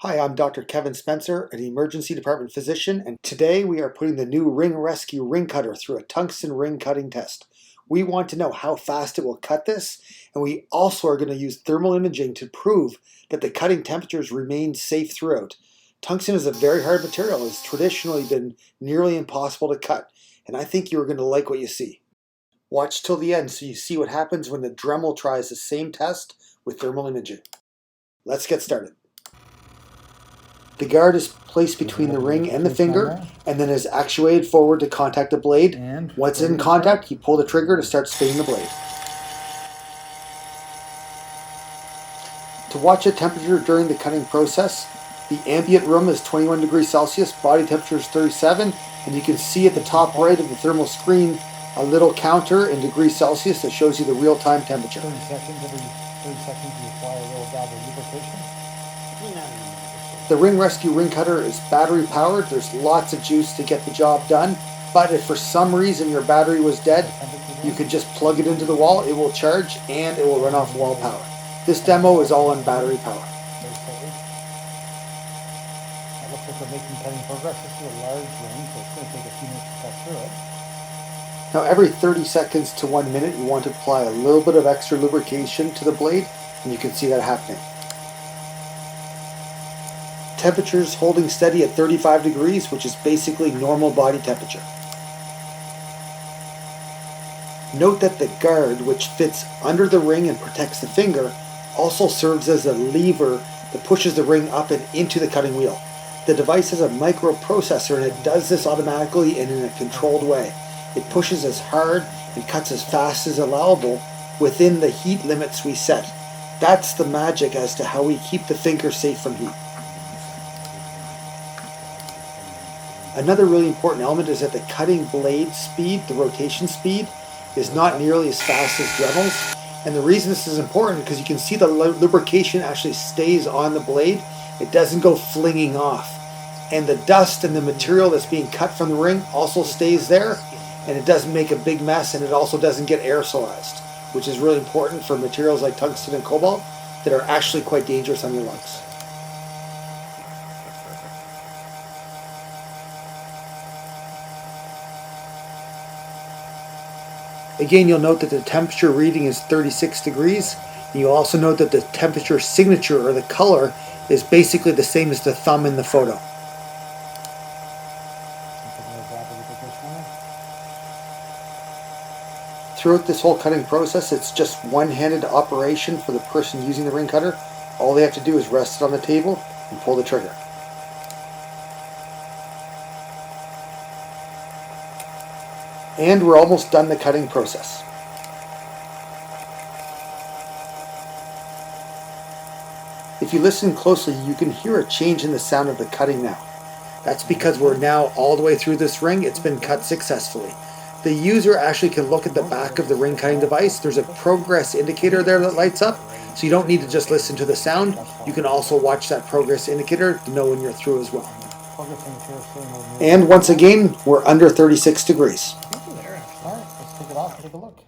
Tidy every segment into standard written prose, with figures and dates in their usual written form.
Hi, I'm Dr. Kevin Spencer, an emergency department physician, and today we are putting the new Ring Rescue ring cutter through a tungsten ring cutting test. We want to know how fast it will cut this, and we also are going to use thermal imaging to prove that the cutting temperatures remain safe throughout. Tungsten is a very hard material. It's traditionally been nearly impossible to cut, and I think you're going to like what you see. Watch till the end so you see what happens when the Dremel tries the same test with thermal imaging. Let's get started. The guard is placed between the ring and the finger and then is actuated forward to contact the blade. Once in contact, you pull the trigger to start spinning the blade. To watch the temperature during the cutting process, the ambient room is 21 degrees Celsius, body temperature is 37, and you can see at the top right of the thermal screen a little counter in degrees Celsius that shows you the real-time temperature. 30 seconds, every 30 seconds you apply a little dab of lubrication. The Ring Rescue ring cutter is battery powered. There's lots of juice to get the job done, but if for some reason your battery was dead, you could just plug it into the wall, it will charge, and it will run off wall power. This demo is all on battery power. It looks like we're making cutting progress. This is a large ring, so it's going to take a few minutes to cut through it. Now every 30 seconds to 1 minute, you want to apply a little bit of extra lubrication to the blade, and you can see that happening. Temperatures holding steady at 35 degrees, which is basically normal body temperature. Note that the guard, which fits under the ring and protects the finger, also serves as a lever that pushes the ring up and into the cutting wheel. The device has a microprocessor and it does this automatically and in a controlled way. It pushes as hard and cuts as fast as allowable within the heat limits we set. That's the magic as to how we keep the finger safe from heat. Another really important element is that the cutting blade speed, the rotation speed, is not nearly as fast as Dremel's. And the reason this is important because you can see the lubrication actually stays on the blade. It doesn't go flinging off. And the dust and the material that's being cut from the ring also stays there, and it doesn't make a big mess, and it also doesn't get aerosolized, which is really important for materials like tungsten and cobalt that are actually quite dangerous on your lungs. Again, you'll note that the temperature reading is 36 degrees. And you'll also note that the temperature signature, or the color, is basically the same as the thumb in the photo. Throughout this whole cutting process, it's just one-handed operation for the person using the ring cutter. All they have to do is rest it on the table and pull the trigger. And we're almost done the cutting process. If you listen closely, you can hear a change in the sound of the cutting now. That's because we're now all the way through this ring. It's been cut successfully. The user actually can look at the back of the ring cutting device. There's a progress indicator there that lights up, so you don't need to just listen to the sound. You can also watch that progress indicator to know when you're through as well. And once again, we're under 36 degrees. Take it off and take a look.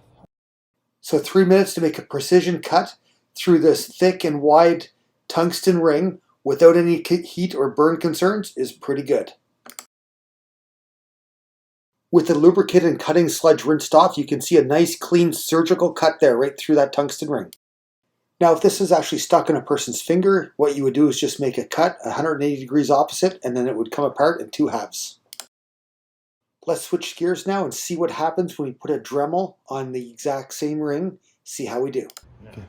So 3 minutes to make a precision cut through this thick and wide tungsten ring without any heat or burn concerns is pretty good. With the lubricant and cutting sludge rinsed off, you can see a nice clean surgical cut there right through that tungsten ring. Now if this is actually stuck in a person's finger, what you would do is just make a cut 180 degrees opposite, and then it would come apart in two halves. Let's switch gears now and see what happens when we put a Dremel on the exact same ring. See how we do. Okay.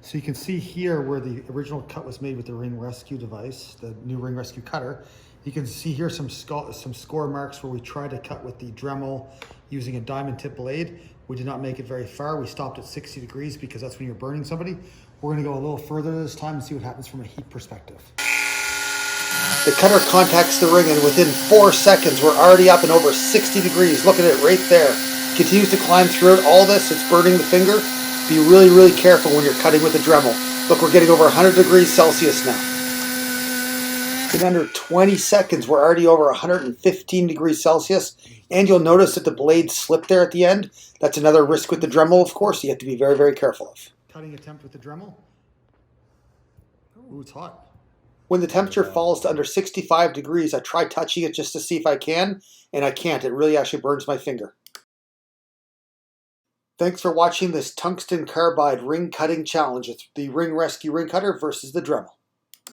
So you can see here where the original cut was made with the Ring Rescue device, the new Ring Rescue cutter. You can see here some score marks where we tried to cut with the Dremel using a diamond tip blade. We did not make it very far. We stopped at 60 degrees because that's when you're burning somebody. We're going to go a little further this time and see what happens from a heat perspective. The cutter contacts the ring, and within 4 seconds, we're already up and over 60 degrees. Look at it right there. Continues to climb throughout all this. It's burning the finger. Be really, really careful when you're cutting with a Dremel. Look, we're getting over 100 degrees Celsius now. In under 20 seconds, we're already over 115 degrees Celsius. And you'll notice that the blade slipped there at the end. That's another risk with the Dremel, of course, you have to be very, very careful of. Cutting attempt with the Dremel. Ooh, it's hot. When the temperature falls to under 65 degrees, I try touching it just to see if I can, and I can't. It really actually burns my finger. Thanks for watching this tungsten carbide ring cutting challenge. It's the Ring Rescue ring cutter versus the Dremel.